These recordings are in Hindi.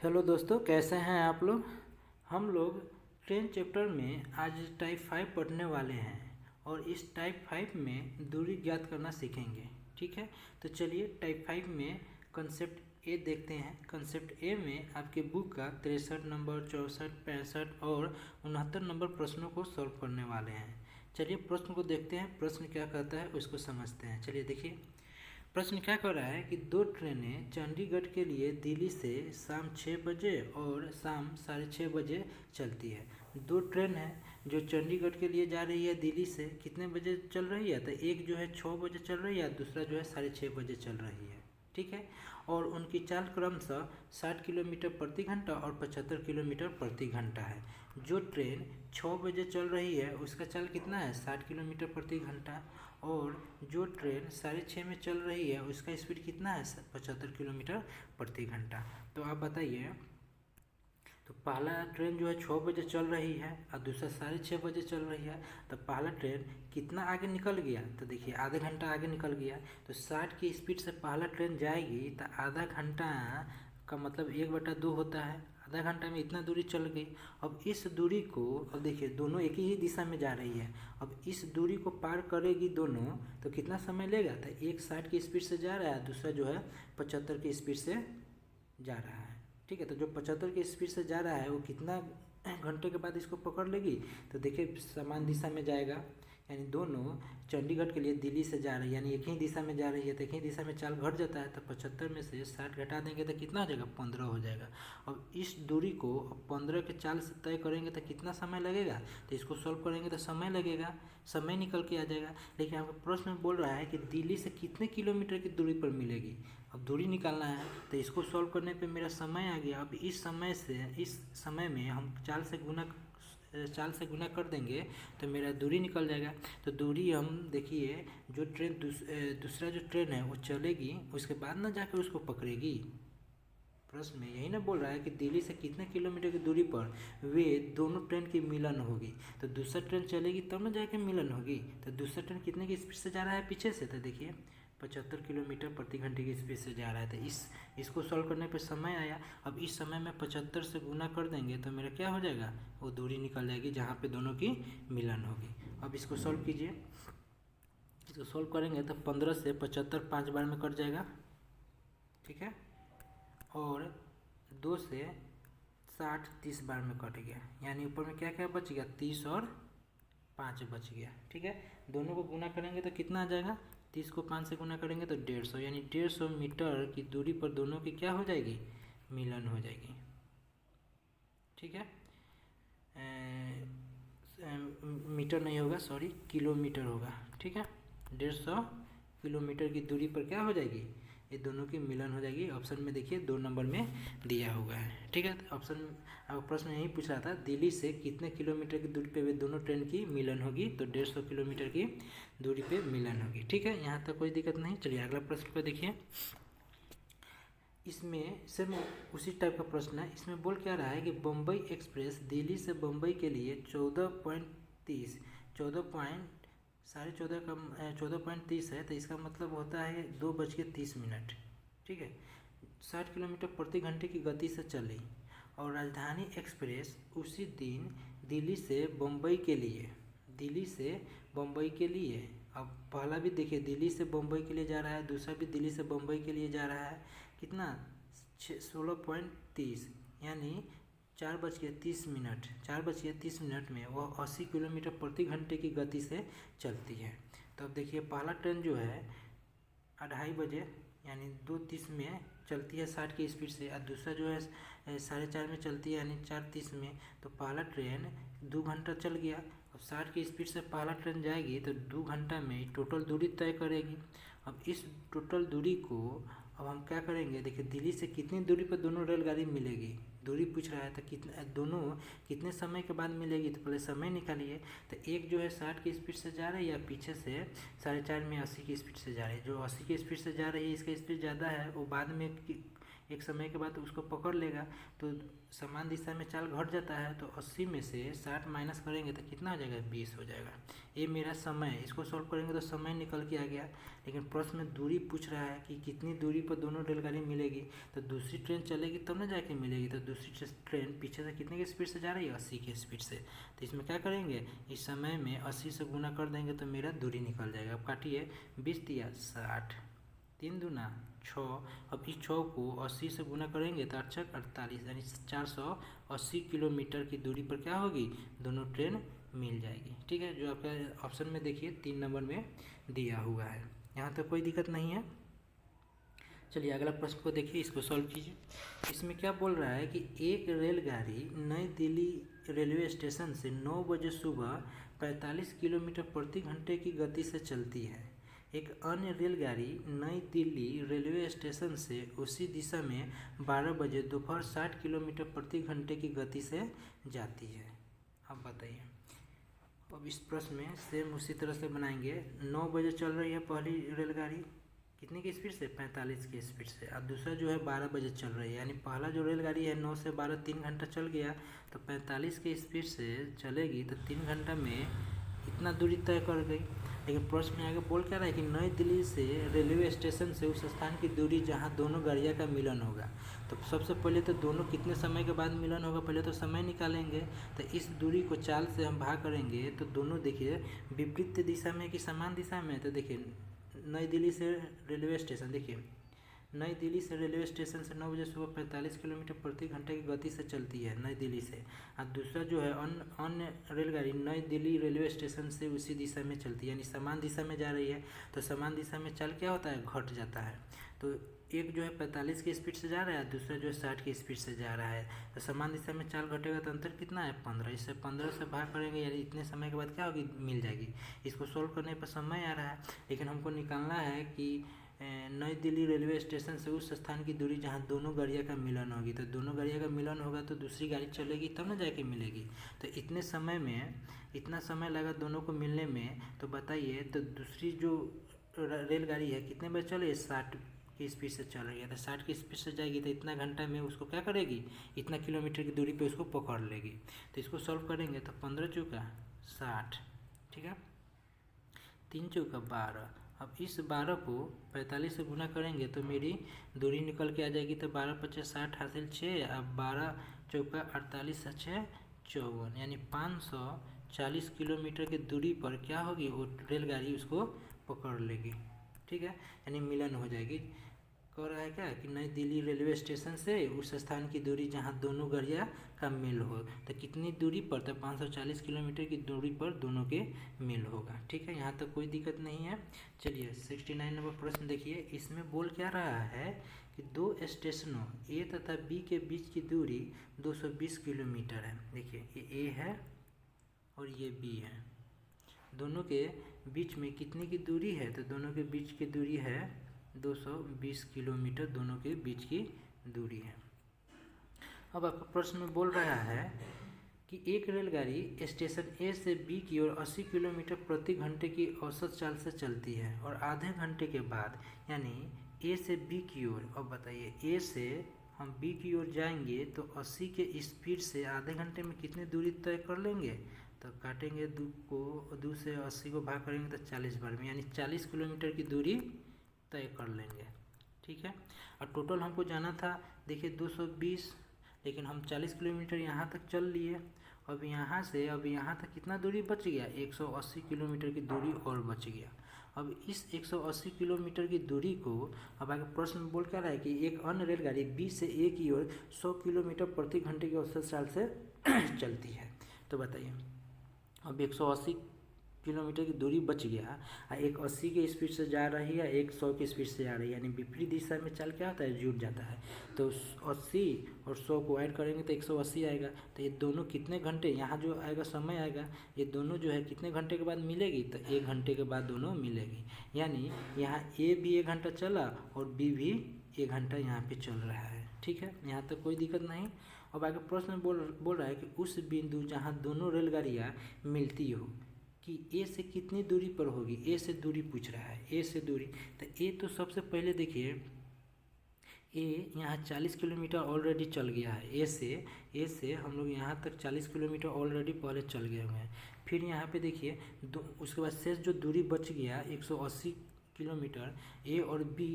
हेलो दोस्तों, कैसे हैं आप लोग। हम लोग ट्रेन चैप्टर में आज टाइप 5 पढ़ने वाले हैं और इस टाइप 5 में दूरी ज्ञात करना सीखेंगे। ठीक है, तो चलिए टाइप 5 में कंसेप्ट ए देखते हैं। कंसेप्ट ए में आपके बुक का 63 नंबर, 64, 65 और 69 नंबर प्रश्नों को सॉल्व करने वाले हैं। चलिए प्रश्न को देखते हैं, प्रश्न क्या कहता है उसको समझते हैं। चलिए देखिए, प्रश्न क्या कर रहा है कि दो ट्रेनें चंडीगढ़ के लिए दिल्ली से शाम 6 बजे और शाम 6:30 बजे चलती है। दो ट्रेन है जो चंडीगढ़ के लिए जा रही है दिल्ली से, कितने बजे चल रही है? तो एक जो है 6 बजे चल रही है, दूसरा जो है 6:30 बजे चल रही है। ठीक है, और उनकी चाल क्रमशः 60 किलोमीटर प्रति घंटा और 75 किलोमीटर प्रति घंटा है। जो ट्रेन 6 बजे चल रही है उसका चाल कितना है? 60 किलोमीटर प्रति घंटा। और जो ट्रेन 6:30 में चल रही है उसका स्पीड कितना है? 75 किलोमीटर प्रति घंटा। तो आप बताइए, तो पहला ट्रेन जो है 6 बजे चल रही है और दूसरा 6:30 बजे चल रही है, तो पहला ट्रेन कितना आगे निकल गया? तो देखिए आधे घंटा आगे निकल गया। तो 60 की स्पीड से पहला ट्रेन जाएगी तो आधा घंटा का मतलब 1/2 होता है। आधा घंटा में इतना दूरी चल गई। अब इस दूरी को, अब देखिए दोनों एक ही दिशा में जा रही है, अब इस दूरी को पार करेगी दोनों तो कितना समय लेगा? तो एक 60 की स्पीड से जा रहा है, दूसरा जो है 75 की स्पीड से जा रहा है। ठीक है, तो जो 75 की स्पीड से जा रहा है वो कितना घंटे के बाद इसको पकड़ लेगी? तो देखिए समान दिशा में जाएगा, यानी दोनों चंडीगढ़ के लिए दिल्ली से जा रही है, यानी एक ही दिशा में जा रही है, तो एक ही दिशा में चाल घट जाता है। तो 75 में से 60 घटा देंगे तो कितना हो जाएगा? 15 हो जाएगा। अब इस दूरी को 15 के चाल से तय करेंगे तो कितना समय लगेगा? तो इसको सॉल्व करेंगे तो समय लगेगा, समय निकल के आ जाएगा। लेकिन आपका प्रश्न में बोल रहा है कि दिल्ली से कितने किलोमीटर की दूरी पर मिलेगी। अब दूरी निकालना है तो इसको सॉल्व करने पे मेरा समय आ गया। अब इस समय में हम चाल से गुना कर देंगे तो मेरा दूरी निकल जाएगा। तो दूरी हम देखिए, जो ट्रेन दूसरा जो ट्रेन है वो चलेगी, उसके बाद ना जाकर उसको पकड़ेगी। प्रश्न में यही ना बोल रहा है कि दिल्ली से कितने किलोमीटर की दूरी पर वे दोनों ट्रेन की मिलन होगी। तो दूसरा ट्रेन चलेगी तब ना जाके मिलन होगी। तो दूसरा ट्रेन कितने की स्पीड से जा रहा है पीछे से? तो देखिए 75 किलोमीटर प्रति घंटे की स्पीड से जा रहा है। तो इसको सॉल्व करने पर समय आया। अब इस समय में 75 से गुना कर देंगे तो मेरा क्या हो जाएगा? वो दूरी निकल जाएगी जहाँ पे दोनों की मिलन होगी। अब इसको सॉल्व कीजिए, इसको सॉल्व करेंगे तो 15 से 75 5 बार में कट जाएगा। ठीक है, और 2 से 60 30 बार में कट गया, यानी ऊपर में क्या क्या बच गया? 30 और 5 बच गया। ठीक है, दोनों को गुना करेंगे तो कितना आ जाएगा? 30 को 5 से गुना करेंगे तो 150, यानी 150 मीटर की दूरी पर दोनों की क्या हो जाएगी? मिलन हो जाएगी। ठीक है, मीटर नहीं होगा, सॉरी किलोमीटर होगा। ठीक है, 150 किलोमीटर की दूरी पर क्या हो जाएगी? ये दोनों की मिलन हो जाएगी। ऑप्शन में देखिए 2 नंबर में दिया हुआ है। ठीक है, तो ऑप्शन अब प्रश्न यही पूछ रहा था, दिल्ली से कितने किलोमीटर की दूरी पे वे दोनों ट्रेन की मिलन होगी? तो 150 किलोमीटर की दूरी पे मिलन होगी। ठीक है, यहाँ तक कोई दिक्कत नहीं। चलिए अगला प्रश्न को देखिए। इसमें सेम उसी टाइप का प्रश्न है। इसमें बोल क्या रहा है कि बम्बई एक्सप्रेस दिल्ली से बम्बई के लिए 14.30 14.30 है, तो इसका मतलब होता है 2:30। ठीक है, 60 किलोमीटर प्रति घंटे की गति से चली और राजधानी एक्सप्रेस उसी दिन दिल्ली से बम्बई के लिए, अब पहला भी देखिए दिल्ली से बम्बई के लिए जा रहा है, दूसरा भी दिल्ली से बम्बई के लिए जा रहा है। कितना? 16.30, यानी 4:30 में वह 80 किलोमीटर प्रति घंटे की गति से चलती है। तो अब देखिए पहला ट्रेन जो है 2:30 यानी 2:30 में चलती है 60 की स्पीड से, और दूसरा जो है 4:30 में चलती है यानी 4:30 में। तो पहला ट्रेन 2 घंटा चल गया। अब 60 की स्पीड से पहला ट्रेन जाएगी तो 2 घंटा में टोटल दूरी तय करेगी। अब इस टोटल दूरी को अब हम क्या करेंगे? देखिए दिल्ली से कितनी दूरी पर दोनों रेलगाड़ी मिलेगी, दूरी पूछ रहा है, तो दोनों कितने समय के बाद मिलेगी? तो पहले समय निकालिए। तो एक जो है 60 की स्पीड से जा रही है या पीछे से 4:30 में 80 की स्पीड से जा रही है। जो 80 की स्पीड से जा रही है इसका स्पीड ज़्यादा है, वो बाद में एक समय के बाद उसको पकड़ लेगा, तो समान दिशा में चाल घट जाता है, तो 80 में से 60 माइनस करेंगे तो कितना हो जाएगा, 20 हो जाएगा। ये मेरा समय है, इसको सॉल्व करेंगे तो समय निकल के आ गया। लेकिन प्रश्न में दूरी पूछ रहा है कि कितनी दूरी पर दोनों रेलगाड़ी मिलेगी, तो दूसरी ट्रेन चलेगी तब ना जाके मिलेगी। तो दूसरी ट्रेन पीछे से कितने की स्पीड से जा रही है, 80 की स्पीड से। तो इसमें क्या करेंगे, इस समय में 80 से गुना कर देंगे तो मेरा दूरी निकल जाएगा। अब काटिए, 20 दिया 60, 3 दूना 6। अब इस 6 को 80 से गुना करेंगे तो 8 48, यानी 480 किलोमीटर की दूरी पर क्या होगी, दोनों ट्रेन मिल जाएगी। ठीक है, जो आपका ऑप्शन में देखिए 3 नंबर में दिया हुआ है। यहाँ तक कोई दिक्कत नहीं है। चलिए अगला प्रश्न को देखिए, इसको सॉल्व कीजिए। इसमें क्या बोल रहा है कि एक रेलगाड़ी नई दिल्ली रेलवे स्टेशन से 9 बजे सुबह 45 किलोमीटर प्रति घंटे की गति से चलती है। एक अन्य रेलगाड़ी नई दिल्ली रेलवे स्टेशन से उसी दिशा में 12 बजे दोपहर 60 किलोमीटर प्रति घंटे की गति से जाती है। अब बताइए, अब इस प्रश्न में सेम उसी तरह से बनाएंगे। 9 बजे चल रही है पहली रेलगाड़ी, कितने की स्पीड से, 45 की स्पीड से। और दूसरा जो है 12 बजे चल रही है, यानी पहला जो रेलगाड़ी है 9 से 12 3 घंटा चल गया, तो 45 की स्पीड से चलेगी तो 3 घंटा में इतना दूरी तय कर गई। लेकिन प्रश्न में आगे बोल क्या रहा है कि नई दिल्ली से रेलवे स्टेशन से उस स्थान की दूरी जहां दोनों गाड़ियां का मिलन होगा। तो सबसे पहले तो दोनों कितने समय के बाद मिलन होगा, पहले तो समय निकालेंगे। तो इस दूरी को चाल से हम भाग करेंगे तो दोनों देखिए विपरीत दिशा में कि समान दिशा में। तो देखिए नई दिल्ली से रेलवे स्टेशन, देखिए नई दिल्ली से रेलवे स्टेशन से 9 बजे सुबह 45 किलोमीटर प्रति घंटे की गति से चलती है नई दिल्ली से। और दूसरा जो है अन्य रेलगाड़ी नई दिल्ली रेलवे स्टेशन से उसी दिशा में चलती है, यानी समान दिशा में जा रही है। तो समान दिशा में चाल क्या होता है, घट जाता है। तो एक जो है 45 की स्पीड से जा रहा है, दूसरा जो है 60 की स्पीड से जा रहा है। तो समान दिशा में चाल घटेगा तो अंतर कितना है, 15। इससे 15 से भाग करेंगे, यानी इतने समय के बाद क्या होगी, मिल जाएगी। इसको सोल्व करने पर समय आ रहा है, लेकिन हमको निकालना है कि नई दिल्ली रेलवे स्टेशन से उस स्थान की दूरी जहां दोनों गाड़ियां का मिलन होगी। तो दोनों गाड़ियां का मिलन होगा तो दूसरी गाड़ी चलेगी तब ना जाके मिलेगी। तो इतने समय में इतना समय लगा दोनों को मिलने में। तो बताइए, तो दूसरी जो रेलगाड़ी है कितने बजे चल रही है, 60 की स्पीड से चल रही है। तो 60 की स्पीड से जाएगी तो इतना घंटा में उसको क्या करेगी, इतना किलोमीटर की दूरी पे उसको पकड़ लेगी। तो इसको सॉल्व करेंगे तो 15 चौका 60, ठीक है, 3 चौका 12। अब इस 12 को 45 से गुना करेंगे तो मेरी दूरी निकल के आ जाएगी। तो 12 पच्चीस 60 हासिल 6, अब 12 चौका 48 6 54, यानी 540 किलोमीटर की दूरी पर क्या होगी, वो रेलगाड़ी उसको पकड़ लेगी। ठीक है, यानी मिलन हो जाएगी। कह रहा है क्या कि नई दिल्ली रेलवे स्टेशन से उस स्थान की दूरी जहां दोनों गाड़ियां का मेल हो। तो कितनी दूरी पर, तो 540 किलोमीटर की दूरी पर दोनों के मेल होगा। ठीक है, यहाँ तक कोई दिक्कत नहीं है। चलिए 69 नंबर प्रश्न देखिए। इसमें बोल क्या रहा है कि दो स्टेशनों ए तथा बी के बीच की दूरी 220 किलोमीटर है। देखिए ये ए है और ये बी है, दोनों के बीच में कितने की दूरी है, तो दोनों के बीच की दूरी है 220 किलोमीटर, दोनों के बीच की दूरी है। अब आपका प्रश्न में बोल रहा है कि एक रेलगाड़ी स्टेशन ए से बी की ओर 80 किलोमीटर प्रति घंटे की औसत चाल से चलती है और आधे घंटे के बाद, यानी ए से बी की ओर। अब बताइए, ए से हम बी की ओर जाएंगे तो 80 के स्पीड से आधे घंटे में कितनी दूरी तय कर लेंगे। तो काटेंगे 2 से 80 को भाग करेंगे तो 40 बार में, यानी 40 किलोमीटर की दूरी तय कर लेंगे। ठीक है, और टोटल हमको जाना था देखिए 220, लेकिन हम 40 किलोमीटर यहाँ तक चल लिए। अब यहाँ से अब यहाँ तक कितना दूरी बच गया, 180 किलोमीटर की दूरी और बच गया। अब इस 180 किलोमीटर की दूरी को अब आगे प्रश्न में बोल क्या रहा है कि एक अन्य रेलगाड़ी बी से ए की ओर 100 किलोमीटर प्रति घंटे की औसत चाल से चलती है। तो बताइए, अब 180 किलोमीटर की दूरी बच गया, एक 80 की स्पीड से जा रही है, एक 100 की स्पीड से जा रही है, यानी विपरीत दिशा में चाल क्या होता है, जुड़ जाता है। तो 80 और 100 को ऐड करेंगे तो 180 आएगा। तो ये दोनों कितने घंटे, यहाँ जो आएगा समय आएगा, ये दोनों जो है कितने घंटे के बाद मिलेगी, तो 1 घंटे के बाद दोनों मिलेगी। यानी यहाँ ए भी 1 घंटा चला और बी भी 1 घंटा यहाँ पे चल रहा है। ठीक है, यहाँ तक कोई दिक्कत नहीं। अब आगे प्रश्न बोल रहा है कि उस बिंदु जहाँ दोनों रेलगाड़ियाँ मिलती हो कि ए से कितनी दूरी पर होगी, ए से दूरी पूछ रहा है, ए से दूरी। तो ए तो सबसे पहले देखिए ए यहाँ 40 किलोमीटर ऑलरेडी चल गया है। ए से हम लोग यहाँ तक 40 किलोमीटर ऑलरेडी पहले चल गए हुए हैं। फिर यहाँ पे देखिए उसके बाद शेष जो दूरी बच गया 180 किलोमीटर, ए और बी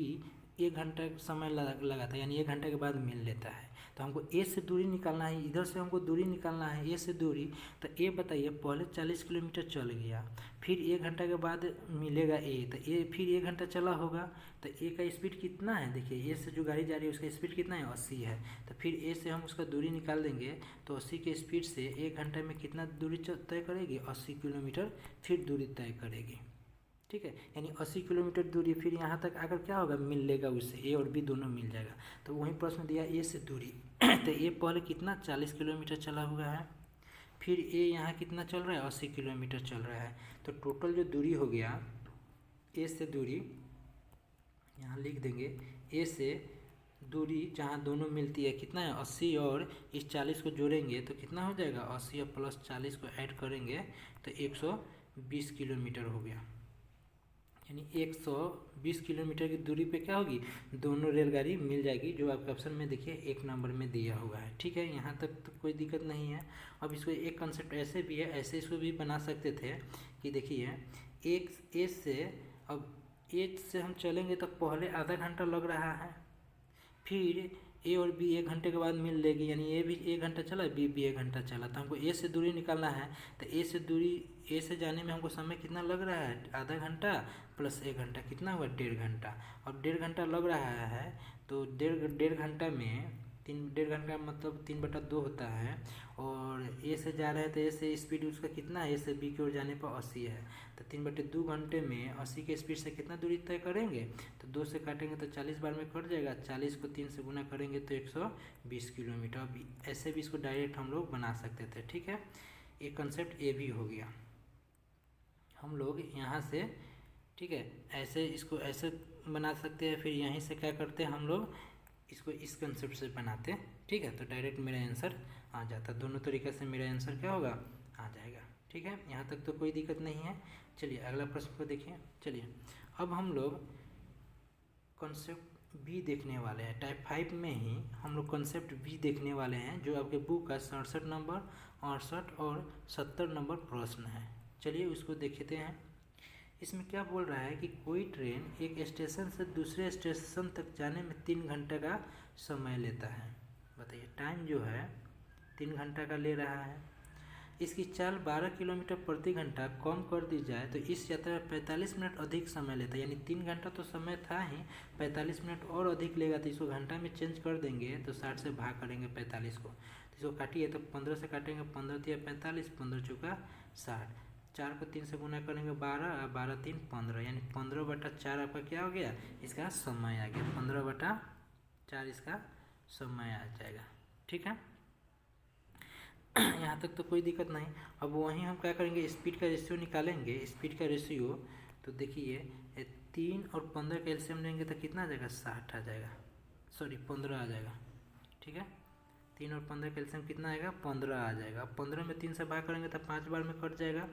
1 घंटा समय लगा था, यानी 1 घंटे के बाद मिल लेता है। तो हमको ए से दूरी निकालना है, इधर से हमको दूरी निकालना है ए से दूरी। तो ए बताइए पहले 40 किलोमीटर चल गया, फिर 1 घंटा के बाद मिलेगा ए, तो ए फिर 1 घंटा चला होगा। तो ए का स्पीड कितना है, देखिए ए से जो गाड़ी जा रही है उसका स्पीड कितना है, 80 है। तो फिर ए से हम उसका दूरी निकाल देंगे, तो 80 के स्पीड से 1 घंटे में कितना दूरी तय करेगी, 80 किलोमीटर फिर दूरी तय करेगी। ठीक है, यानी 80 किलोमीटर दूरी फिर यहाँ तक आकर क्या होगा, मिल लेगा उससे, ए और बी दोनों मिल जाएगा। तो वहीं प्रश्न दिया ए से दूरी तो ए पहले कितना 40 किलोमीटर चला हुआ है, फिर ए यहाँ कितना चल रहा है, 80 किलोमीटर चल रहा है। तो टोटल जो दूरी हो गया ए से दूरी, यहाँ लिख देंगे ए से दूरी जहाँ दोनों मिलती है कितना है, 80, और इस 40 को जोड़ेंगे तो कितना हो जाएगा, 80 और प्लस 40 को ऐड करेंगे तो 120 किलोमीटर हो गया। यानी 120 किलोमीटर की दूरी पे क्या होगी, दोनों रेलगाड़ी मिल जाएगी, जो आपके ऑप्शन में देखिए 1 नंबर में दिया हुआ है। ठीक है, यहाँ तक तो कोई दिक्कत नहीं है। अब इसको एक कंसेप्ट ऐसे भी है, ऐसे इसको भी बना सकते थे कि देखिए एक ए से, अब ए से हम चलेंगे तो पहले आधा घंटा लग रहा है, फिर ए और बी 1 घंटे के बाद मिल लेगी, यानी ए भी 1 घंटा चला, बी भी 1 घंटा चला। तो हमको ए से दूरी निकालना है, तो ए से दूरी, ए से जाने में हमको समय कितना लग रहा है, आधा घंटा प्लस 1 घंटा कितना हुआ, 1.5 घंटा। अब 1.5 घंटा लग रहा है तो डेढ़ घंटा में 1.5 घंटा मतलब 3/2 होता है। और ए से जा रहे हैं तो ए से स्पीड उसका कितना है, ए से बी की ओर जाने पर 80 है। तो 3/2 घंटे में 80 के स्पीड से कितना दूरी तय करेंगे, तो 2 से काटेंगे तो 40 बार में कट जाएगा, 40 को 3 से गुना करेंगे तो 120 किलोमीटर। अभी ऐसे भी इसको डायरेक्ट हम लोग बना सकते थे। ठीक है, एक कंसेप्ट ए भी हो गया हम लोग यहाँ से। ठीक है, ऐसे इसको ऐसे बना सकते हैं, फिर यहीं से क्या करते हैं हम लोग, इसको इस कंसेप्ट से बनाते हैं। ठीक है, तो डायरेक्ट मेरा आंसर आ जाता, दोनों तरीके से मेरा आंसर क्या होगा, आ जाएगा। ठीक है, यहाँ तक तो कोई दिक्कत नहीं है। चलिए अगला प्रश्न को देखिए। चलिए अब हम लोग कॉन्सेप्ट बी देखने वाले हैं, टाइप 5 में ही हम लोग कॉन्सेप्ट बी देखने वाले हैं, जो आपके बुक का 67 नंबर, 68 और 70 नंबर प्रश्न है। चलिए उसको देखते हैं। इसमें क्या बोल रहा है कि कोई ट्रेन एक स्टेशन से दूसरे स्टेशन तक जाने में 3 घंटे का समय लेता है। बताइए टाइम जो है 3 घंटा का ले रहा है। इसकी चाल 12 किलोमीटर प्रति घंटा कम कर दी जाए तो इस यात्रा में 45 मिनट अधिक समय लेता है। यानी 3 घंटा तो समय था ही, 45 मिनट और अधिक लेगा। तो इसको घंटा में चेंज कर देंगे तो 60 से भाग करेंगे 45 को, तो इसको काटिए तो 15 से काटेंगे, 15 या 45, 15 चौका 60, 4 को 3 से गुना करेंगे 12, 12 3 15, यानी 15/4 आपका क्या हो गया, इसका समय आ गया, 15/4 इसका समय आ जाएगा। ठीक है, यहाँ तक तो कोई दिक्कत नहीं। अब वहीं हम क्या करेंगे, स्पीड का रेशियो निकालेंगे। स्पीड का रेशियो तो देखिए 3 और 15 का एलसीएम लेंगे तो कितना आ जाएगा, 60 आ जाएगा, सॉरी 15 आ जाएगा। ठीक है, 3 और 15 का एलसीएम कितना आएगा, 15 आ जाएगा। 15 में 3 से भाग करेंगे तो 5 बार में कट जाएगा,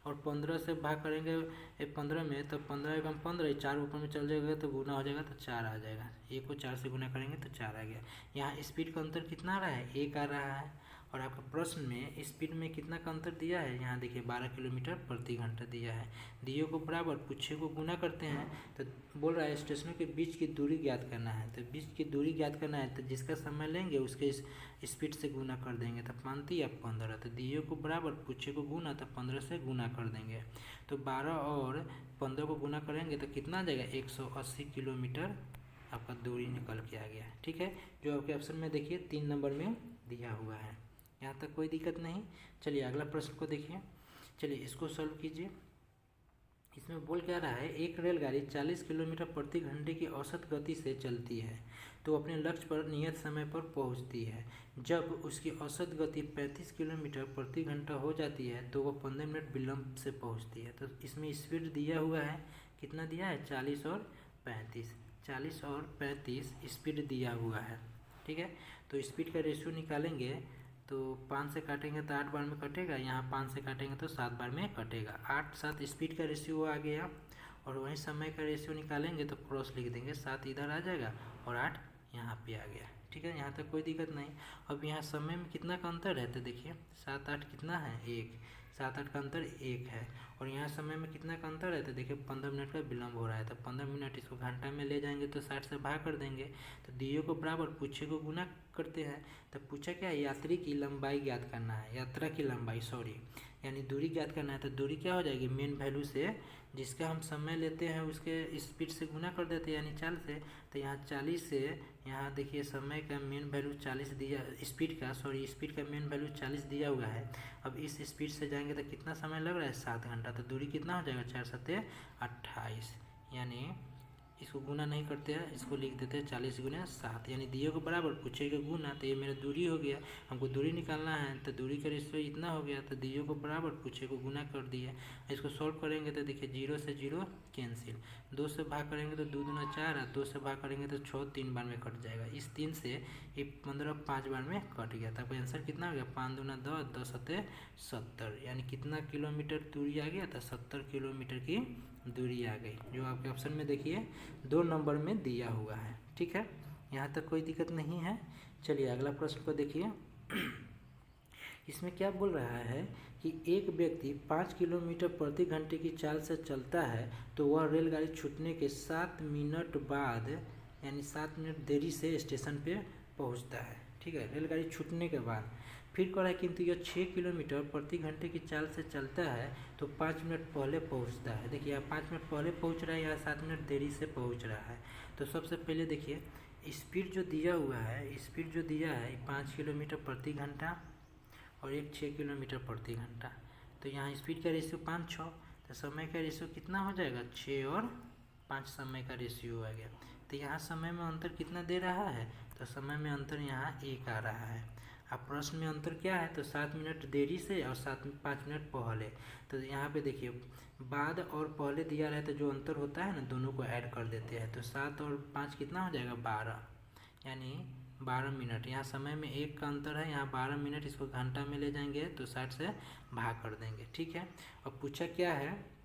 और 15 से भाग करेंगे 15 में तो 15 एकम 15, 4 ऊपर में चल जाएगा तो गुना हो जाएगा तो 4 आ जाएगा। 1 को 4 से गुना करेंगे तो 4 आ गया। यहाँ स्पीड का अंतर कितना आ रहा है, 1 आ रहा है। और आपका प्रश्न में स्पीड में कितना का अंतर दिया है, यहाँ देखिए 12 किलोमीटर प्रति घंटा दिया है। दिए को बराबर पूछे को गुना करते हैं, तो बोल रहा है स्टेशनों के बीच की दूरी ज्ञात करना है। तो बीच की दूरी ज्ञात करना है तो जिसका समय लेंगे उसके स्पीड से गुना कर देंगे, तो 5 या 15। तो दिए को बराबर पूछे को गुना, तो 15 से गुना कर देंगे। तो 12 और 15 को गुना करेंगे तो कितना आ जाएगा, 180 किलोमीटर आपका दूरी निकल के आ गया। ठीक है, जो आपके ऑप्शन में देखिए 3 नंबर में दिया हुआ है। यहाँ तक कोई दिक्कत नहीं। चलिए अगला प्रश्न को देखिए। चलिए इसको सॉल्व कीजिए। इसमें बोल क्या रहा है, एक रेलगाड़ी 40 किलोमीटर प्रति घंटे की औसत गति से चलती है तो अपने लक्ष्य पर नियत समय पर पहुंचती है। जब उसकी औसत गति 35 किलोमीटर प्रति घंटा हो जाती है तो वह 15 मिनट विलंब से पहुंचती है। तो इसमें स्पीड दिया हुआ है, कितना दिया है, 40 और 35, 40 और 35 स्पीड दिया हुआ है। ठीक है, तो स्पीड का रेशियो निकालेंगे तो 5 से काटेंगे तो 8 बार में कटेगा, यहाँ 5 से काटेंगे तो 7 बार में कटेगा। 8 7 स्पीड का रेशियो आ गया, और वहीं समय का रेशियो निकालेंगे तो क्रॉस लिख देंगे, 7 इधर आ जाएगा और 8 यहाँ पे आ गया। ठीक है, यहाँ तक कोई दिक्कत नहीं। अब यहाँ समय में कितना का अंतर है तो देखिए 7-8 कितना है 1, 7-8 का अंतर 1 है। और यहाँ समय में कितना का अंतर है तो देखिए 15 मिनट का विलम्ब हो रहा है। तो 15 मिनट इसको घंटा में ले जाएंगे तो 60 से भाग कर देंगे। तो दिए को बराबर पूछे को गुना करते हैं। तो पूछा क्या है, यात्री की लंबाई ज्ञात करना है, यात्रा की लंबाई सॉरी, यानी दूरी ज्ञात करना है। तो दूरी क्या हो जाएगी, मेन वैल्यू से जिसका हम समय लेते हैं उसके स्पीड से गुना कर देते हैं, यानी 40 से। तो यहाँ 40 से यहाँ देखिए समय का मेन वैल्यू 40 दिया, स्पीड का मेन वैल्यू 40 दिया हुआ है। अब इस स्पीड से जाएंगे तो कितना समय लग रहा है 7 घंटा। तो दूरी कितना हो जाएगा 4 7 28, यानी इसको गुना नहीं करते हैं, इसको लिख देते हैं 40 गुना 7, यानी दिए को बराबर पूछे के गुना। तो ये मेरा दूरी हो गया, हमको दूरी निकालना है। तो दूरी का रेशियो इतना हो गया, तो दिए को बराबर पूछे को गुना कर दिए। इसको सॉल्व करेंगे तो देखिए 0 से 0 कैंसिल, 2 से भाग करेंगे तो 2 दूना 4 है, 2 से भाग करेंगे तो 6 3 बार में कट जाएगा। इस 3 से ये 15 5 बार में कट गया। तब आंसर कितना हो गया, 5 दूना 10, 10 सत्ते 70, यानी कितना किलोमीटर दूरी आ गया था, 70 किलोमीटर की दूरी आ गई, जो आपके ऑप्शन में देखिए 2 नंबर में दिया हुआ है। ठीक है, यहाँ तक कोई दिक्कत नहीं है। चलिए अगला प्रश्न को देखिए। इसमें क्या बोल रहा है कि एक व्यक्ति 5 किलोमीटर प्रति घंटे की चाल से चलता है तो वह रेलगाड़ी छूटने के 7 मिनट बाद, यानी 7 मिनट देरी से स्टेशन पे पहुंचता है। ठीक है, रेलगाड़ी छूटने के बाद। फिर कह रहा है किंतु यह 6 किलोमीटर प्रति घंटे की चाल से चलता है तो 5 मिनट पहले पहुंचता है। देखिए यहाँ 5 मिनट पहले पहुंच रहा है, यहाँ 7 मिनट देरी से पहुंच रहा है। तो सबसे पहले देखिए स्पीड जो दिया हुआ है, स्पीड जो दिया है 5 किलोमीटर प्रति घंटा और एक 6 किलोमीटर प्रति घंटा। तो यहाँ स्पीड का रेशियो 5-6, तो समय का रेशियो कितना हो जाएगा 6 और 5 समय का रेशियो आ गया। तो यहाँ समय में अंतर कितना दे रहा है, तो समय में अंतर यहाँ 1 आ रहा है। अब प्रश्न में अंतर क्या है, तो 7 मिनट देरी से और 5 मिनट पहले। तो यहाँ पे देखिए बाद और पहले दिया रहे तो जो अंतर होता है ना दोनों को ऐड कर देते हैं। तो 7 और 5 कितना हो जाएगा 12, यानी 12 मिनट। यहाँ समय में 1 का अंतर है, यहाँ 12 मिनट, इसको घंटा में ले जाएंगे तो 60 से भाग कर देंगे। ठीक है, अब पूछा क्या है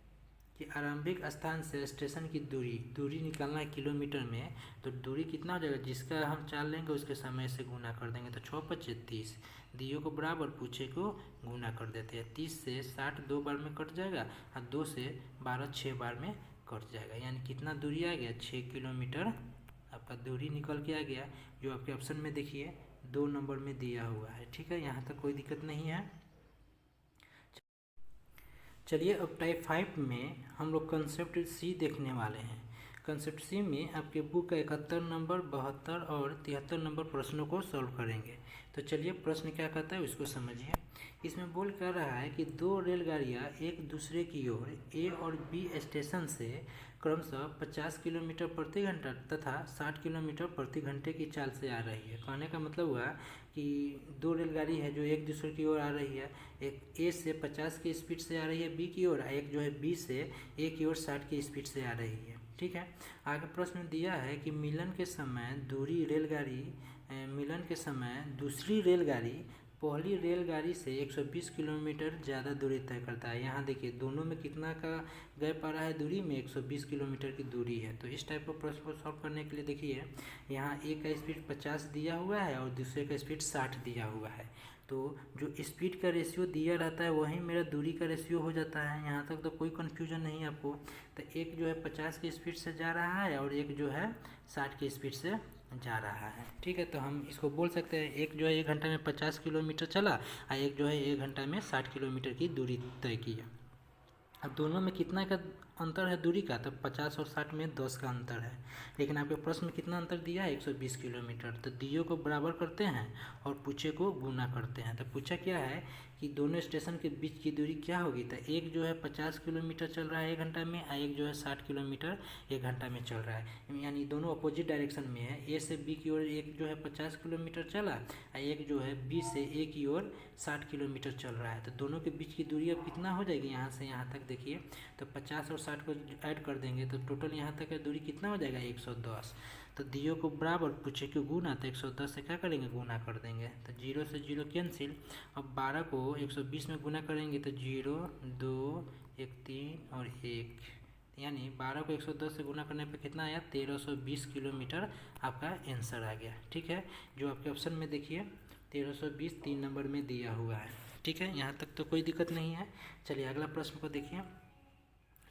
कि आरंभिक स्थान से स्टेशन की दूरी निकालना है किलोमीटर में। तो दूरी कितना हो जाएगा, जिसका हम चाल लेंगे उसके समय से गुना कर देंगे। तो 6 25 30, दियो को बराबर पूछे को गुना कर देते हैं। 30 से 60 2 बार में कट जाएगा और 2 से 12 6 बार में कट जाएगा, यानी कितना दूरी आ गया 6 किलोमीटर आपका दूरी निकल के आ गया, जो आपके ऑप्शन में देखिए 2 नंबर में दिया हुआ है। ठीक है, यहाँ तक कोई दिक्कत नहीं है। चलिए अब टाइप 5 में हम लोग कंसेप्ट सी देखने वाले हैं। कंसेप्ट सी में आपके बुक का 71 नंबर 72 और 73 नंबर प्रश्नों को सॉल्व करेंगे। तो चलिए प्रश्न क्या कहता है उसको समझिए। इसमें बोल कर रहा है कि 2 रेलगाड़ियाँ एक दूसरे की ओर ए और बी स्टेशन से क्रमशः 50 किलोमीटर प्रति घंटा तथा 60 किलोमीटर प्रति घंटे की चाल से आ रही है। कहने का मतलब हुआ कि 2 रेलगाड़ी है जो एक दूसरे की ओर आ रही है। एक ए से 50 की स्पीड से आ रही है बी की ओर, एक जो है बी से ए की ओर 60 की स्पीड से आ रही है। ठीक है, आगे प्रश्न दिया है कि मिलन के समय दूसरी रेलगाड़ी पहली रेलगाड़ी से 120 किलोमीटर ज़्यादा दूरी तय करता है। यहाँ देखिए दोनों में कितना का गैप आ रहा है दूरी में, 120 किलोमीटर की दूरी है। तो इस टाइप का प्रश्न को सॉल्व करने के लिए देखिए यहाँ एक का स्पीड 50 दिया हुआ है और दूसरे का स्पीड 60 दिया हुआ है। तो जो स्पीड का रेशियो दिया रहता है वही मेरा दूरी का रेशियो हो जाता है। यहाँ तक तो कोई कन्फ्यूजन नहीं है आपको। तो एक जो है 50 की स्पीड से जा रहा है और एक जो है 60 की स्पीड से जा रहा है। ठीक है, तो हम इसको बोल सकते हैं एक जो है 1 घंटा में 50 किलोमीटर चला और एक जो है 1 घंटा में 60 किलोमीटर की दूरी तय की है। अब दोनों में कितना का अंतर है दूरी का, तो 50 और 60 में 10 का अंतर है। लेकिन आपके प्रश्न में कितना अंतर दिया है 120 किलोमीटर। तो दियो को बराबर करते हैं और पूछे को गुना करते हैं। तो पूछा क्या है कि दोनों स्टेशन के बीच की दूरी क्या होगी। तो एक जो है 50 किलोमीटर चल रहा है 1 घंटा में और एक जो है 60 किलोमीटर 1 घंटा में चल रहा है, यानी दोनों अपोजिट डायरेक्शन में है। ए से बी की ओर एक जो है 50 किलोमीटर चला और एक जो है बी से ए की ओर 60 किलोमीटर चल रहा है। तो दोनों के बीच की दूरी अब कितना हो जाएगी, यहाँ से यहाँ तक देखिए तो 50 और 60 को ऐड कर देंगे तो टोटल यहाँ तक का दूरी कितना हो जाएगा 110। तो दियो को बराबर पूछे कि गुना, तो 110 से क्या करेंगे गुना कर देंगे। तो 0 से 0 कैंसिल। अब 12 को 120 में गुना करेंगे तो 0 2 1 3 और 1 यानी 12 को 110 से गुना करने पे कितना आया, 1320 किलोमीटर आपका आंसर आ गया। ठीक है, जो आपके ऑप्शन में देखिए 1320 3 नंबर में दिया हुआ है। ठीक है, यहाँ तक तो कोई दिक्कत नहीं है। चलिए अगला प्रश्न को देखिए।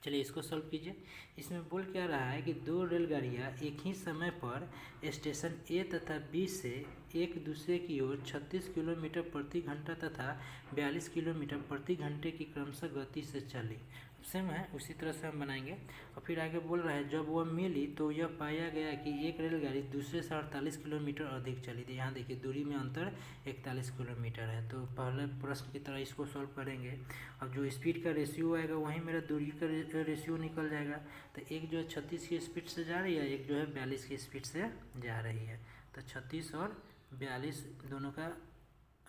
चलिए इसको सॉल्व कीजिए। इसमें बोल क्या रहा है कि दो रेलगाड़ियाँ एक ही समय पर स्टेशन ए तथा बी से एक दूसरे की ओर 36 किलोमीटर प्रति घंटा तथा 42 किलोमीटर प्रति घंटे की क्रमशः गति से चली। सेम है, उसी तरह से हम बनाएंगे। और फिर आगे बोल रहा है जब वह मिली तो यह पाया गया कि एक रेलगाड़ी दूसरे से 48 किलोमीटर अधिक चली थी। यहाँ देखिए दूरी में अंतर 41 किलोमीटर है। तो पहले प्रश्न की तरह इसको सॉल्व करेंगे। अब जो स्पीड का रेशियो आएगा वहीं मेरा दूरी का रेशियो निकल जाएगा। तो एक जो है 36 की स्पीड से जा रही है, एक जो है 42 की स्पीड से जा रही है। तो 36 और 42 दोनों का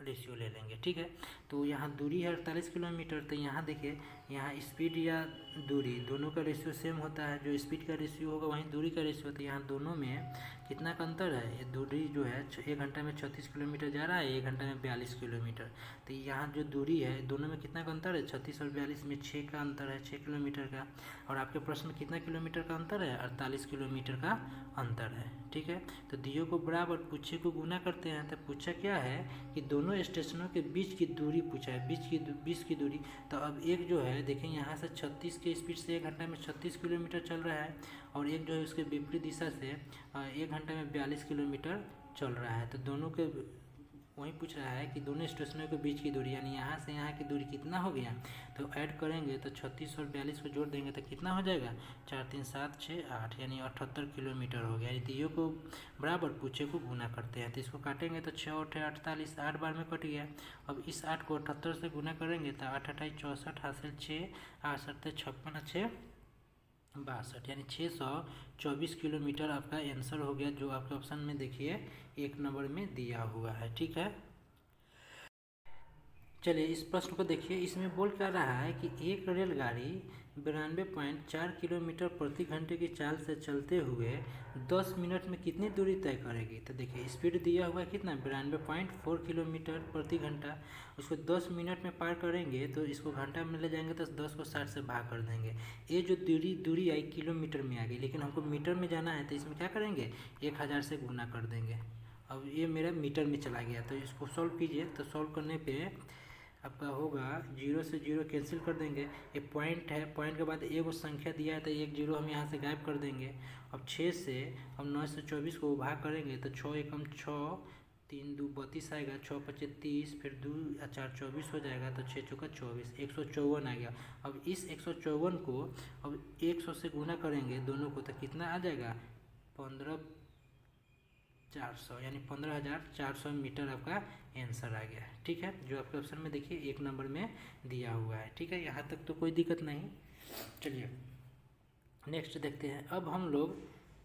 रेशियो ले लेंगे। ठीक है, तो यहाँ दूरी है 48 किलोमीटर। तो यहाँ देखिए, यहाँ स्पीड या दूरी दोनों का रेशियो सेम होता है। जो स्पीड का रेशियो होगा वहीं दूरी का रेशियो होता है। यहाँ दोनों में कितना का अंतर है, ये दूरी जो है 1 घंटा में 36 किलोमीटर जा रहा है, 1 घंटा में 42 किलोमीटर। तो यहाँ जो दूरी है दोनों में कितना का अंतर है, 36 और 42 में 6 का अंतर है, 6 किलोमीटर का। और आपके प्रश्न में कितना किलोमीटर का अंतर है, 48 किलोमीटर का अंतर है। ठीक है, तो दियो को बराबर पूछे को गुना करते हैं। तो पूछा क्या है कि दोनों स्टेशनों के बीच की दूरी पूछा है, बीच की दूरी। तो अब एक जो है देखें यहाँ से 36 के स्पीड से 1 घंटा में 36 किलोमीटर चल रहा है, और एक जो है उसके विपरीत दिशा से 1 घंटे में 42 किलोमीटर चल रहा है। तो दोनों के वही पूछ रहा है कि दोनों स्टेशनों के बीच की दूरी, यानी यहाँ से यहाँ की दूरी कितना हो गया। तो ऐड करेंगे तो 36 और 42 को जोड़ देंगे तो कितना हो जाएगा, 4 3 7 6 8, यानी 78 किलोमीटर हो गया। दियो को बराबर पूछे को गुना करते हैं। तो इसको काटेंगे तो 6 और 48, 8 बार में कट गया। अब इस 8 को 78 से गुना करेंगे तो 8 8 64 हासिल 6, 8 7 56 6 62, यानी 624 किलोमीटर आपका आंसर हो गया, जो आपके ऑप्शन में देखिए 1 नंबर में दिया हुआ है। ठीक है, चलिए इस प्रश्न को देखिए। इसमें बोल क्या रहा है कि एक रेलगाड़ी 92.4 किलोमीटर प्रति घंटे की चाल से चलते हुए 10 मिनट में कितनी दूरी तय करेगी। तो देखिए स्पीड दिया हुआ है कितना, 92.4 किलोमीटर प्रति घंटा। उसको 10 मिनट में पार करेंगे तो इसको घंटा में ले जाएंगे तो 10 को 60 से भाग कर देंगे। ये जो दूरी आई किलोमीटर में आ गई, लेकिन हमको मीटर में जाना है तो इसमें क्या करेंगे, 1000 से गुना कर देंगे। अब ये मेरा मीटर में चला गया, तो इसको सॉल्व कीजिए। तो सॉल्व करने पे आपका होगा 0 से 0 कैंसिल कर देंगे। ये पॉइंट है, पॉइंट के बाद एक संख्या दिया है तो एक 0 हम यहाँ से गायब कर देंगे। अब 6 से हम 9 से 24 को भाग करेंगे तो 6 एकम 6, 3 2 32 आएगा, 6 5 30, फिर 2 4 24 हो जाएगा। तो 6 चौका 24, 154 आ गया। अब इस 154 को अब 100 से गुना करेंगे दोनों को तो कितना आ जाएगा, 15400, यानी 15400 मीटर आपका आंसर आ गया। ठीक है, जो आपके ऑप्शन में देखिए 1 नंबर में दिया हुआ है। ठीक है, यहाँ तक तो कोई दिक्कत नहीं। चलिए नेक्स्ट देखते हैं। अब हम लोग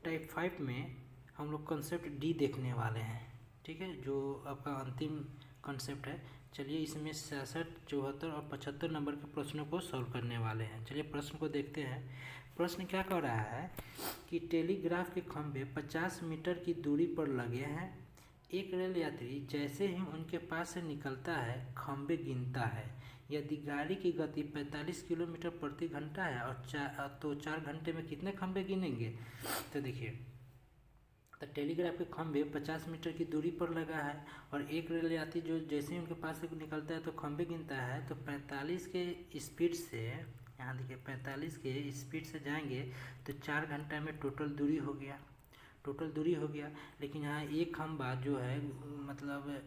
टाइप 5 में हम लोग कंसेप्ट डी देखने वाले हैं। ठीक है, जो आपका अंतिम कंसेप्ट है। चलिए इसमें 66, 74 और 75 नंबर के प्रश्नों को सॉल्व करने वाले हैं। चलिए प्रश्न को देखते हैं। प्रश्न क्या कह रहा है कि टेलीग्राफ के खंभे 50 मीटर की दूरी पर लगे हैं। एक रेल यात्री जैसे ही उनके पास से निकलता है खंभे गिनता है। यदि गाड़ी की गति 45 किलोमीटर प्रति घंटा है और 4 घंटे में कितने खंभे गिनेंगे। तो देखिए, तो टेलीग्राफ के खंभे 50 मीटर की दूरी पर लगा है, और एक रेल यात्री जो जैसे ही उनके पास से निकलता है तो खंभे गिनता है। तो 45 के स्पीड से, यहाँ देखिए 45 के स्पीड से जाएंगे तो 4 घंटा में टोटल दूरी हो गया। लेकिन यहाँ एक खंभा जो है, मतलब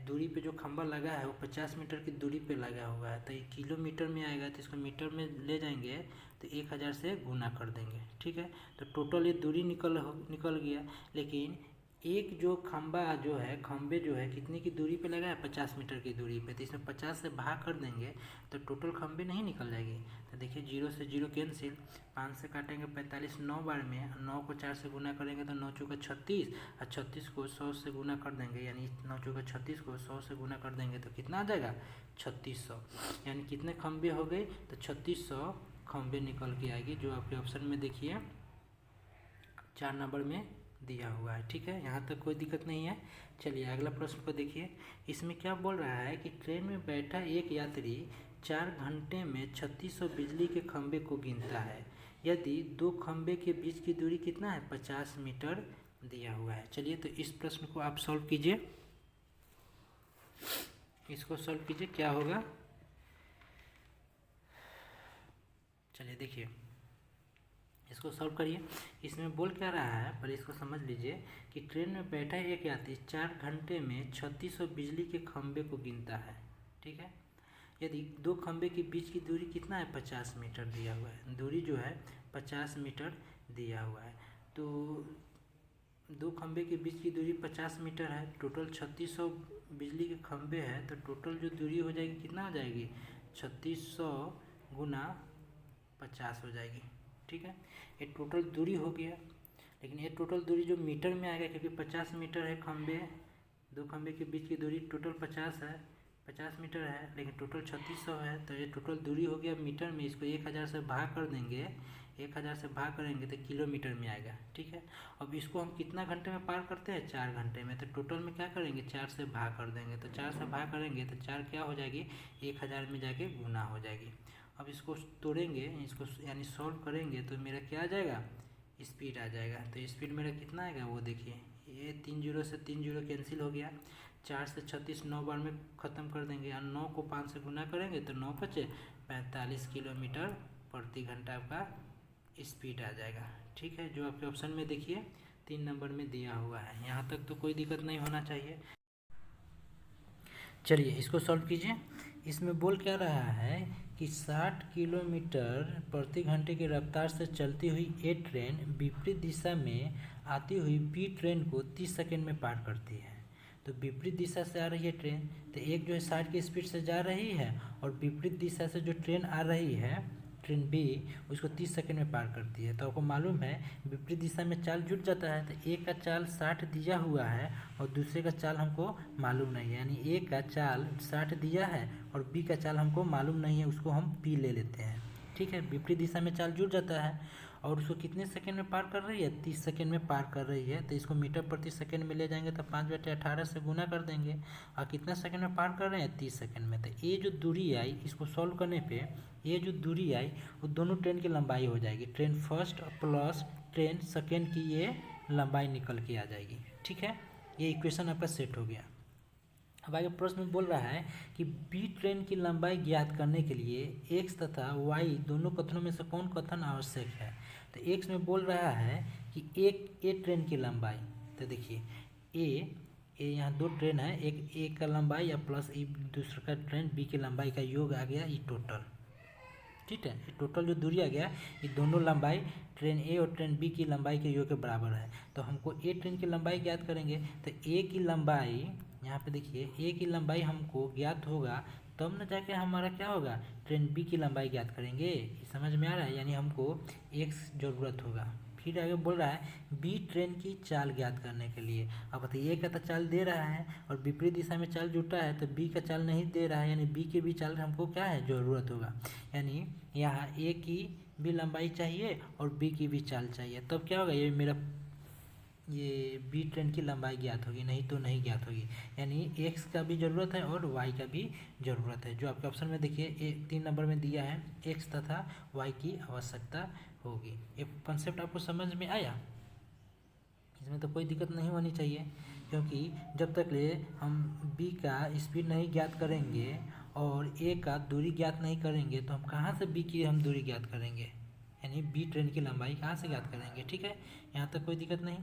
दूरी पे जो खंभा लगा है वो 50 मीटर की दूरी पे लगा हुआ है। तो ये किलोमीटर में आएगा तो इसको मीटर में ले जाएंगे तो 1000 से गुना कर देंगे। ठीक है, तो टोटल ये दूरी निकल गया। लेकिन एक जो खंभे जो है कितनी की दूरी पे लगा है, 50 मीटर की दूरी पे। तो इसमें 50 से भाग कर देंगे तो टोटल खंभे नहीं निकल जाएगी। तो देखिए 0 से 0 कैंसिल, 5 से काटेंगे 45 9 बार में, 9 को 4 से गुना करेंगे तो 9 चौका 36, और 36 को 100 से गुना कर देंगे, यानी 9 चौका 36 को 100 से गुना कर देंगे तो कितना आ जाएगा, 3600। यानी कितने खंभे हो गए, तो 3600 खंभे निकल के आएगी, जो आपके ऑप्शन में देखिए 4 नंबर में दिया हुआ है। ठीक है, यहाँ तक कोई दिक्कत नहीं है। चलिए अगला प्रश्न को देखिए। इसमें क्या बोल रहा है कि ट्रेन में बैठा एक यात्री 4 घंटे में 3600 बिजली के खंभे को गिनता है। यदि दो खंबे के बीच की दूरी कितना है 50 मीटर दिया हुआ है। चलिए तो इस प्रश्न को आप सॉल्व कीजिए, इसको सॉल्व कीजिए क्या होगा। चलिए देखिए इसको सॉल्व करिए। इसमें बोल क्या रहा है पर इसको समझ लीजिए कि ट्रेन में बैठा एक यात्री 4 घंटे में 3600 बिजली के खंबे को गिनता है। ठीक है, यदि दो खंबे के बीच की दूरी कितना है 50 मीटर दिया हुआ है, दूरी जो है 50 मीटर दिया हुआ है। तो दो खंबे के बीच की दूरी 50 मीटर है, टोटल 3600 बिजली के खंबे हैं, तो टोटल जो दूरी हो जाएगी कितना हो जाएगी 3600 गुना 50 हो जाएगी। ठीक है, ये टोटल दूरी हो गया, लेकिन ये टोटल दूरी जो मीटर में आएगा क्योंकि 50 मीटर है खंबे, दो खंबे के बीच की दूरी टोटल 50 मीटर है, लेकिन टोटल 3600 है, तो ये टोटल दूरी हो गया मीटर में। इसको 1000 से भाग कर देंगे, 1000 से भाग करेंगे तो किलोमीटर में आएगा। ठीक है, अब इसको हम कितना घंटे में पार करते हैं 4 घंटे में, तो टोटल में क्या करेंगे 4 से भाग कर देंगे, तो 4 से भाग करेंगे तो 4 क्या हो जाएगी 1000 में जाके गुना हो जाएगी। अब इसको तोड़ेंगे, इसको यानी सॉल्व करेंगे तो मेरा क्या आ जाएगा स्पीड आ जाएगा। तो स्पीड मेरा कितना आएगा वो देखिए, ये 3 जीरो से 3 जीरो कैंसिल हो गया, 4 से 36 9 बार में ख़त्म कर देंगे और 9 को 5 से गुना करेंगे तो 9 बचे 45 किलोमीटर प्रति घंटा आपका स्पीड आ जाएगा। ठीक है, जो आपके ऑप्शन में देखिए 3 नंबर में दिया हुआ है। यहाँ तक तो कोई दिक्कत नहीं होना चाहिए। चलिए इसको सॉल्व कीजिए। इसमें बोल क्या रहा है कि 60 किलोमीटर प्रति घंटे की रफ्तार से चलती हुई ए ट्रेन विपरीत दिशा में आती हुई बी ट्रेन को 30 सेकंड में पार करती है। तो विपरीत दिशा से आ रही है ट्रेन, तो एक जो है 60 की स्पीड से जा रही है और विपरीत दिशा से जो ट्रेन आ रही है ट्रेन बी, उसको 30 सेकंड में पार करती है। तो आपको मालूम है विपरीत दिशा में चाल जुट जाता है, तो एक का चाल 60 दिया हुआ है और दूसरे का चाल हमको मालूम नहीं है, यानी एक का चाल 60 दिया है और बी का चाल हमको मालूम नहीं है, उसको हम पी ले लेते हैं। ठीक है, विपरीत दिशा में चाल जुट जाता है और उसको कितने सेकंड में पार कर रही है 30 सेकंड में पार कर रही है। तो इसको मीटर प्रति सेकंड में ले जाएंगे तो 5/18 से गुना कर देंगे और कितना सेकंड में पार कर रहे हैं 30 सेकंड में। तो ये जो दूरी आई, इसको सॉल्व करने पे ये जो दूरी आई वो दोनों ट्रेन की लंबाई हो जाएगी, train first plus train second की ये लंबाई निकल के आ जाएगी। ठीक है, ये इक्वेशन आपका सेट हो गया। अब आगे प्रश्न में बोल रहा है कि बी ट्रेन की लंबाई ज्ञात करने के लिए एक्स तथा वाई दोनों कथनों में से कौन कथन आवश्यक है। तो एक्स में बोल रहा है कि एक ए ट्रेन की लंबाई, तो देखिए ए यहाँ दो ट्रेन है, एक ए का लंबाई या प्लस दूसरा का ट्रेन बी की लंबाई का योग आ गया ये टोटल। ठीक है, ये टोटल जो दूरी आ गया ये दोनों लंबाई ट्रेन ए और ट्रेन बी की लंबाई के योग के बराबर है। तो हमको ए ट्रेन की लंबाई ज्ञात करेंगे, तो ए की लंबाई यहाँ पे देखिए ए की लंबाई हमको ज्ञात होगा तब न जाके हमारा क्या होगा ट्रेन बी की लंबाई ज्ञात करेंगे। समझ में आ रहा है, यानी हमको एक्स ज़रूरत होगा। फिर आगे बोल रहा है बी ट्रेन की चाल ज्ञात करने के लिए। अब बताइए ए का तो चाल दे रहा है और विपरीत दिशा में चाल जुटा है, तो बी का चाल नहीं दे रहा है, यानी बी की भी चाल हमको क्या है ज़रूरत होगा। यानी यहाँ ए की भी लंबाई चाहिए और बी की भी चाल चाहिए, तब क्या होगा ये बी ट्रेन की लंबाई ज्ञात होगी, नहीं तो नहीं ज्ञात होगी। यानी एक्स का भी ज़रूरत है और वाई का भी ज़रूरत है। जो आपके ऑप्शन में देखिए 3 नंबर में दिया है एक्स तथा वाई की आवश्यकता होगी। ये कॉन्सेप्ट आपको समझ में आया, इसमें तो कोई दिक्कत नहीं होनी चाहिए, क्योंकि जब तक ले हम बी का स्पीड नहीं ज्ञात करेंगे और ए का दूरी ज्ञात नहीं करेंगे तो हम कहाँ से बी की हम दूरी ज्ञात करेंगे, यानी बी ट्रेन की लंबाई कहाँ से ज्ञात करेंगे। ठीक है, यहाँ तक कोई दिक्कत नहीं।